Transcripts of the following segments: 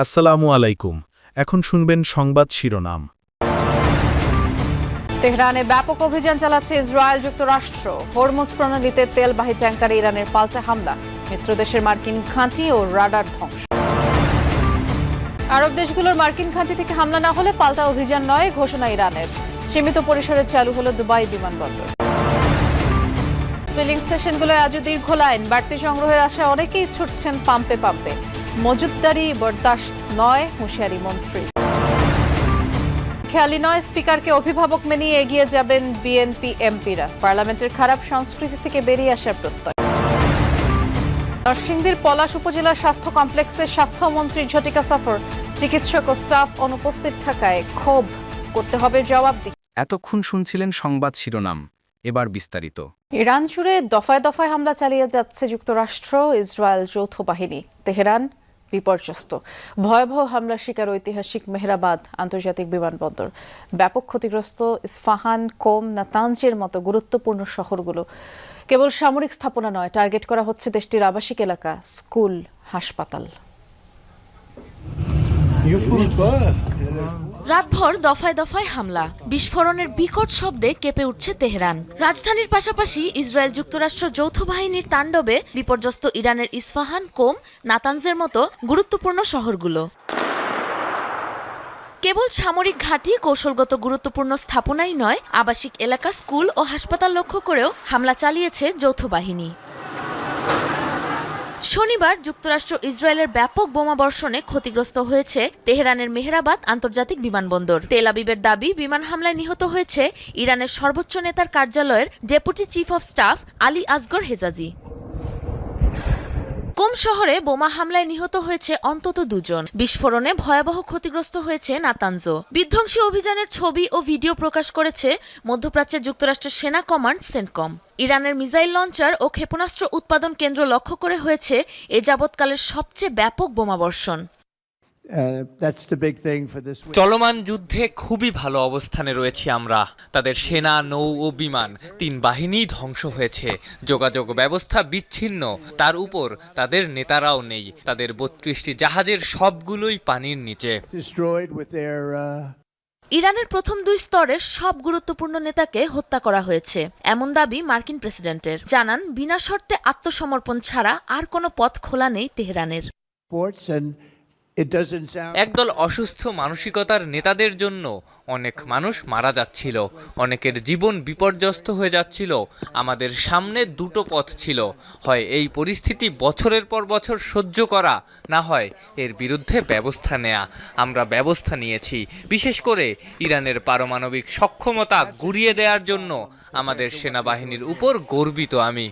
আসসালামু আলাইকুম। এখন শুনবেন সংবাদ শিরোনাম। তেহরানে ব্যাপক অভিযান চালাচ্ছে ইসরায়েল যুক্তরাষ্ট্র। হরমুজ প্রণালীতে তেলবাহী ট্যাঙ্কারে ইরানের পাল্টা হামলা, মিত্র দেশের মার্কিন ঘাঁটি ও রাডার ধ্বংস। আরব দেশগুলোর মার্কিন ঘাঁটি থেকে হামলা না হলে পাল্টা অভিযান নয়, ঘোষণা ইরানের। সীমিত পরিসরে চালু হলো দুবাই বিমানবন্দর। ফিলিং স্টেশনগুলোয় আজও দীর্ঘ লাইন, বাড়তি সংগ্রহের আশায় অনেকেই ছুটছেন পাম্পে পাম্পে। মজুতদারি বরদাস্ত নয়, হুঁশিয়ারি মন্ত্রী। খেয়ালি নয়, স্পিকারকে অভিভাবক মেনে এগিয়ে যাবেন বিএনপি এমপিরা। পার্লামেন্টের খারাপ সংস্কৃতি থেকে বেরিয়ে আসার প্রত্যয়। নরসিংদীর পলাশ উপজেলার স্বাস্থ্য কমপ্লেক্সে স্বাস্থ্যমন্ত্রীর ঝটিকা সফর, চিকিৎসক ও স্টাফ অনুপস্থিত থাকায় ক্ষোভ, করতে হবে জবাবদিহি। এতক্ষণ শুনছিলেন সংবাদ শিরোনাম, এবার বিস্তারিত। ইরান জুড়ে দফায় দফায় হামলা চালিয়ে যাচ্ছে যুক্তরাষ্ট্র ইসরায়েল যৌথ বাহিনী। তেহরান বিপর্যস্ত, ভয়াবহ হামলার শিকার ঐতিহাসিক মেহরাবাদ আন্তর্জাতিক বিমানবন্দর। ব্যাপক ক্ষতিগ্রস্ত ইস্পাহান, কোম, নাতানজের মতো গুরুত্বপূর্ণ শহরগুলো। কেবল সামরিক স্থাপনা নয়, টার্গেট করা হচ্ছে দেশটির আবাসিক এলাকা, স্কুল, হাসপাতাল। রাতভর দফায় দফায় হামলা, বিস্ফোরণের বিকট শব্দে কেঁপে উঠছে তেহরান। রাজধানীর পাশাপাশি ইসরায়েল যুক্তরাষ্ট্র যৌথ বাহিনীর তাণ্ডবে বিপর্যস্ত ইরানের ইস্পাহান, কোম, নাতানজের মতো গুরুত্বপূর্ণ শহরগুলো। কেবল সামরিক ঘাঁটি, কৌশলগত গুরুত্বপূর্ণ স্থাপনাই নয়, আবাসিক এলাকা, স্কুল ও হাসপাতাল লক্ষ্য করেও হামলা চালিয়েছে যৌথ বাহিনী। শনিবার যুক্তরাষ্ট্র ইসরায়েলের ব্যাপক বোমাবর্ষণে ক্ষতিগ্রস্ত হয়েছে তেহরানের মেহরাবাদ আন্তর্জাতিক বিমানবন্দর। তেল আবিবের দাবি, বিমান হামলায় নিহত হয়েছে ইরানের সর্বোচ্চ নেতার কার্যালয়ের deputy chief of staff Ali Asghar Hejazi. Qom শহরে বোমা হামলায় নিহত হয়েছে অন্তত 2 জন। বিস্ফোরণে ভয়াবহ ক্ষতিগ্রস্ত হয়েছে নাতানজ। বিধ্বংসী অভিযানের ছবি ও ভিডিও প্রকাশ করেছে মধ্যপ্রাচ্যের যুক্তরাষ্ট্রের সেনা কমান্ড সেন্টকম। ইরানের মিসাইল লঞ্চার ও ক্ষেপণাস্ত্র উৎপাদন কেন্দ্র লক্ষ্য করে হয়েছে এ যাবৎকালের সবচেয়ে ব্যাপক বোমাবর্ষণ। চলমান যুদ্ধে খুবই ভালো অবস্থানে রয়েছি আমরা। তাদের সেনা, নৌ ও বিমান 3 বাহিনী ধ্বংস হয়েছে। যোগাযোগ ব্যবস্থা বিচ্ছিন্ন, তার উপর তাদের নেতারাও নেই। তাদের 32টি জাহাজের সবগুলোই পানির নিচে। ইরানের প্রথম 2 স্তরের সব গুরুত্বপূর্ণ নেতাকে হত্যা করা হয়েছে, এমন দাবি মার্কিন প্রেসিডেন্টের। জানান, বিনা শর্তে আত্মসমর্পণ ছাড়া আর কোনো পথ খোলা নেই তেহরানের। একদল অসুস্থ মানসিকতার নেতাদের জন্য অনেক মানুষ মারা যাচ্ছিল, অনেকের জীবন বিপর্যস্ত হয়ে যাচ্ছিল। আমাদের সামনে 2টো পথ ছিল, হয় এই পরিস্থিতি বছরের পর বছর সহ্য করা, না হয় এর বিরুদ্ধে ব্যবস্থা নেয়া। আমরা ব্যবস্থা নিয়েছি। বিশেষ করে ইরানের পারমাণবিক সক্ষমতা গুঁড়িয়ে দেওয়ার জন্য আমাদের সেনাবাহিনীর উপর গর্বিত আমি।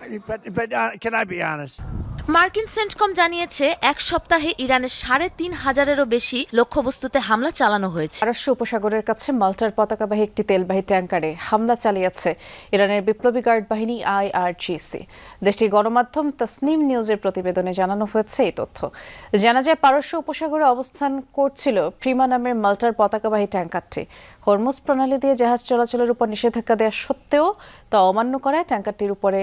মার্কিন সেন্টকম জানিয়েছে, 1 সপ্তাহে ইরানের 3,500-এরও বেশি লক্ষ্যবস্তুতে হামলা চালানো হয়েছে। পারস্য উপসাগরের কাছে মাল্টার পতাকাবাহী একটি তেলবাহী ট্যাঙ্কারে হামলা চালিয়েছে ইরানের বিপ্লবী গার্ড বাহিনী IRGC। দেশটির গণমাধ্যম তাসনিম নিউজের প্রতিবেদনে জানানো হয়েছে এই তথ্য। জানা যায়, পারস্য উপসাগরে অবস্থান করছিল প্রিমা নামের মাল্টার পতাকাবাহী ট্যাঙ্কারটি। হরমুজ প্রণালী দিয়ে জাহাজ চলাচলের উপর নিষেধাজ্ঞা দেওয়া সত্ত্বেও তা অমান্য করায় ট্যাঙ্কারটির উপরে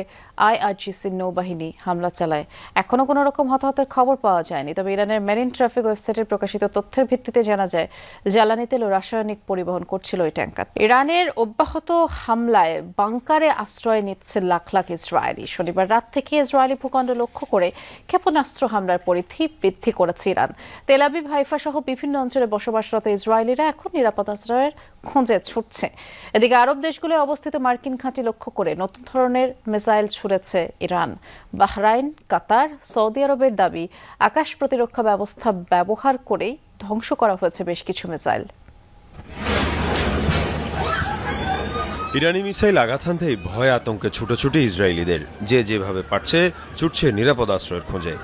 IRGCর নৌবাহিনী হামলা চালায়। এখনো কোনো রকম হতাহতের খবর পাওয়া যায়নি, তবে ইরানের মেরিন ট্রাফিক ওয়েবসাইটে প্রকাশিত তথ্যের ভিত্তিতে জানা যায়, জ্বালানি তেল ও রাসায়নিক পরিবহন করছিল ওই ট্যাঙ্কার। ইরানের অব্যাহত হামলায় বাংকারে আশ্রয় নিচ্ছে লাখ লাখ ইসরায়েলি। শনিবার রাত থেকে ইসরায়েলি ভূখণ্ড লক্ষ্য করে ক্ষেপণাস্ত্র হামলার পরিধি বৃদ্ধি করেছে ইরান। তেল আবিব, হাইফা সহ বিভিন্ন অঞ্চলে বসবাসরত ইসরায়েলিরা এখন নিরাপদ আশ্রয়ের খোঁজে ছুটছে। এদিকে আরব দেশগুলোয় অবস্থিত মার্কিন ঘাঁটি লক্ষ্য করে নতুন ধরনের মিসাইল ছুড়েছে ইরান। বাহরাইন, কাতার, সৌদি আরবের দাবি, আকাশ প্রতিরক্ষা ব্যবস্থা ব্যবহার করেই ধ্বংস করা হয়েছে বেশ কিছু মিসাইল। ইরানি মিসাইল আঘাত হানতেই ভয় আতঙ্কে ছুটোছুটি ইসরায়েলিদের। যে যেভাবে পারছে ছুটছে নিরাপদ আশ্রয়ের খোঁজে।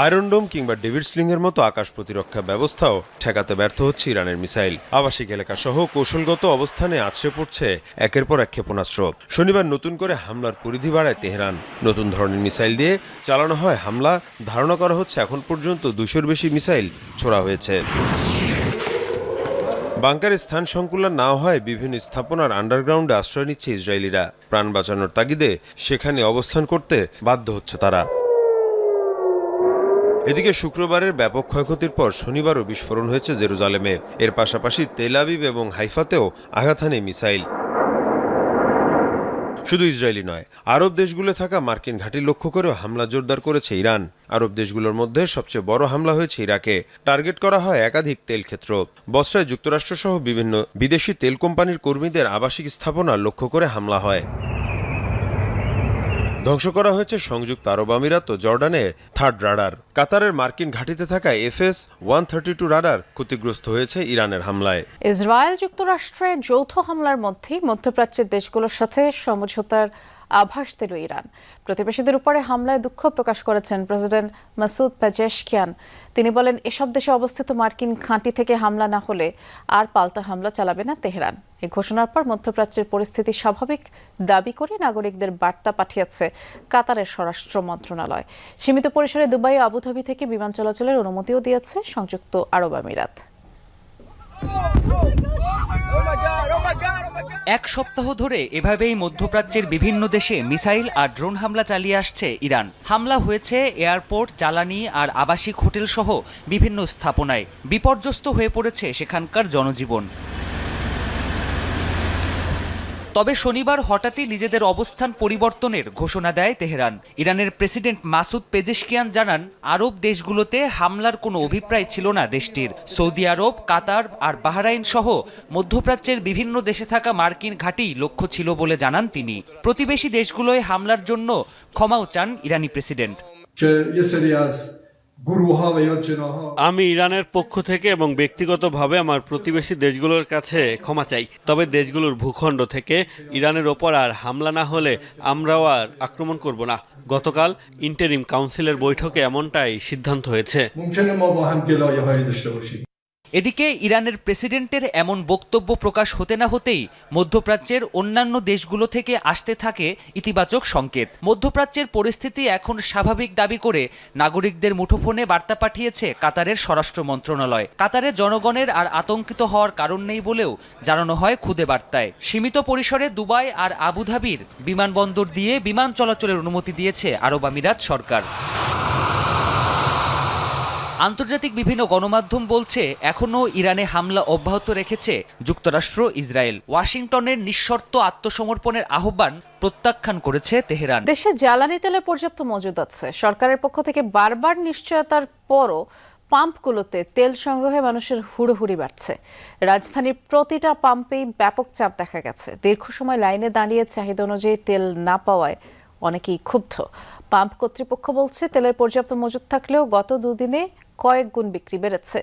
আয়রন ডোম কিংবা ডেভিড স্লিংয়ের মতো আকাশ প্রতিরক্ষা ব্যবস্থাও ঠেকাতে ব্যর্থ হচ্ছে ইরানের মিসাইল। আবাসিক এলাকা সহ কৌশলগত অবস্থানে আছড়ে পড়ছে একের পর এক ক্ষেপণাস্ত্র। শনিবার নতুন করে হামলার পরিধি বাড়ায় তেহরান। নতুন ধরনের মিসাইল দিয়ে চালানো হয় হামলা। ধারণা করা হচ্ছে এখন পর্যন্ত 200-র বেশি মিসাইল ছোড়া হয়েছে। বাংকারে স্থান সংকুলন না হয় বিভিন্ন স্থাপনার আন্ডারগ্রাউন্ডে আশ্রয় নিচ্ছে ইসরায়েলিরা। প্রাণ বাঁচানোর তাগিদে সেখানে অবস্থান করতে বাধ্য হচ্ছে তারা। এদিকে শুক্রবারের ব্যাপক ক্ষয়ক্ষতির পর শনিবারও বিস্ফোরণ হয়েছে জেরুজালেমে। এর পাশাপাশি তেল আবিব এবং হাইফাতেও আঘাত হানে মিসাইল। শুধু ইসরায়েলি নয়, আরব দেশগুলো থাকা মার্কিন ঘাঁটি লক্ষ্য করেও হামলা জোরদার করেছে ইরান। আরব দেশগুলোর মধ্যে সবচেয়ে বড় হামলা হয়েছে ইরাকে। টার্গেট করা হয় একাধিক তেল ক্ষেত্র। বসরায় যুক্তরাষ্ট্রসহ বিভিন্ন বিদেশি তেল কোম্পানির কর্মীদের আবাসিক স্থাপনা লক্ষ্য করে হামলা হয়। ধ্বংস করা হয়েছে সংযুক্ত আরব আমিরাত ও জর্ডানে থার্ড রাডার। কাতারের মার্কিন ঘাঁটিতে থাকা FS-132 রাডার ক্ষতিগ্রস্ত হয়েছে ইরানের হামলায়। ইসরায়েল যুক্তরাষ্ট্রের যৌথ হামলার মধ্যেই মধ্যপ্রাচ্যের দেশগুলোর সাথে সমঝোতার আভাস দিল ইরান। প্রতিবেশীদের উপরে হামলায় দুঃখ প্রকাশ করেছেন প্রেসিডেন্ট মাসুদ পেজেশকিয়ান। তিনি বলেন, এসব দেশে অবস্থিত মার্কিন ঘাঁটি থেকে হামলা না হলে আর পাল্টা হামলা চালাবে না তেহরান। এই ঘোষণার পর মধ্যপ্রাচ্যের পরিস্থিতি স্বাভাবিক দাবি করে নাগরিকদের বার্তা পাঠিয়েছে কাতারের স্বরাষ্ট্র মন্ত্রণালয়। সীমিত পরিসরে দুবাই ও আবুধাবি থেকে বিমান চলাচলের অনুমতিও দিয়েছে সংযুক্ত আরব আমিরাত। এক সপ্তাহ ধরে এভাবেই মধ্যপ্রাচ্যের বিভিন্ন দেশে মিসাইল আর ড্রোন হামলা চালিয়ে আসছে ইরান। হামলা হয়েছে এয়ারপোর্ট, জ্বালানি আর আবাসিক হোটেল সহ বিভিন্ন স্থাপনায়। বিপর্যস্ত হয়ে পড়েছে সেখানকার জনজীবন। তবে শনিবার হঠাৎই নিজেদের অবস্থান পরিবর্তনের ঘোষণা দেয় তেহরান। ইরানের প্রেসিডেন্ট মাসুদ পেজেশকিয়ান জানান, আরব দেশগুলোতে হামলার কোনো অভিপ্রায় ছিল না দেশটির। সৌদি আরব, কাতার আর বাহরাইন সহ মধ্যপ্রাচ্যের বিভিন্ন দেশে থাকা মার্কিন ঘাঁটি লক্ষ্য ছিল বলে জানান তিনি। প্রতিবেশী দেশগুলোয় হামলার জন্য ক্ষমাও চান ইরানি প্রেসিডেন্ট। আমি ইরানের পক্ষ থেকে এবং ব্যক্তিগতভাবে আমার প্রতিবেশী দেশগুলোর কাছে ক্ষমা চাই। তবে দেশগুলোর ভূখণ্ড থেকে ইরানের ওপর আর হামলা না হলে আমরাও আর আক্রমণ করব না। গতকাল ইন্টারিম কাউন্সিলের বৈঠকে এমনটাই সিদ্ধান্ত হয়েছে। এদিকে ইরানের প্রেসিডেন্টের এমন বক্তব্য প্রকাশ হতে না হতেই মধ্যপ্রাচ্যের অন্যান্য দেশগুলো থেকে আসতে থাকে ইতিবাচক সংকেত। মধ্যপ্রাচ্যের পরিস্থিতি এখন স্বাভাবিক দাবি করে নাগরিকদের মুঠোফোনে বার্তা পাঠিয়েছে কাতারের স্বরাষ্ট্র মন্ত্রণালয়। কাতারের জনগণের আর আতঙ্কিত হওয়ার কারণ নেই বলেও জানানো হয় খুদে বার্তায়। সীমিত পরিসরে দুবাই আর আবুধাবির বিমানবন্দর দিয়ে বিমান চলাচলের অনুমতি দিয়েছে আরব আমিরাত সরকার। আন্তর্জাতিক বিভিন্ন গণমাধ্যম বলছে, এখনও ইরানে হামলা অব্যাহত রেখেছে যুক্তরাষ্ট্র, ইসরায়েল। ওয়াশিংটনের নিঃশর্ত আত্মসমর্পণের আহ্বান প্রত্যাখ্যান করেছে তেহরান। দেশে জ্বালানি তেলের পর্যাপ্ত মজুদ আছে। সরকারের পক্ষ থেকে বারবার নিশ্চয়তার পরও পাম্পগুলোতে তেল সংগ্রহে মানুষের হুড়োহুড়ি বাড়ছে। রাজধানীর প্রতিটা পাম্পেই ব্যাপক চাপ দেখা গেছে। দীর্ঘ সময় লাইনে দাঁড়িয়ে চাহিদা অনুযায়ী তেল না পাওয়ায় অনেকেই ক্ষুব্ধ। পাম্প কর্তৃপক্ষ বলছে, তেলের পর্যাপ্ত মজুদ থাকলেও গত দুদিনে কয়েক গুণ বিক্রি বেড়েছে।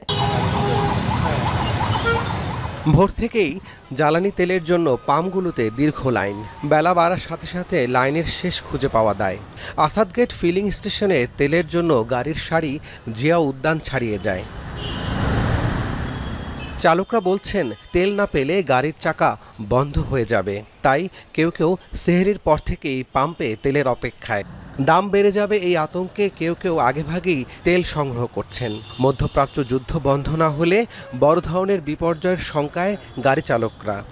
ভোর থেকেই জ্বালানি তেলের জন্য পাম্পগুলোতে দীর্ঘ লাইন। বেলা বাড়ার সাথে সাথে লাইনের শেষ খুঁজে পাওয়া দায়। আসাদগেট ফিলিং স্টেশনে তেলের জন্য গাড়ির সারি জিয়া উদ্যান ছাড়িয়ে যায়। চালকরা বলছেন, তেল না পেলে গাড়ির চাকা বন্ধ হয়ে যাবে। তাই কেউ কেউ সেহরির পর থেকেই পাম্পে তেলের অপেক্ষায়। দাম বেড়ে যাবে এই আতঙ্কে কেউ কেউ আগেভাগেই তেল সংগ্রহ করছেন। মধ্যপ্রাচ্য যুদ্ধ বন্ধ না হলে বড় ধরনের বিপর্যয়ের শঙ্কায় গাড়ি চালকরা।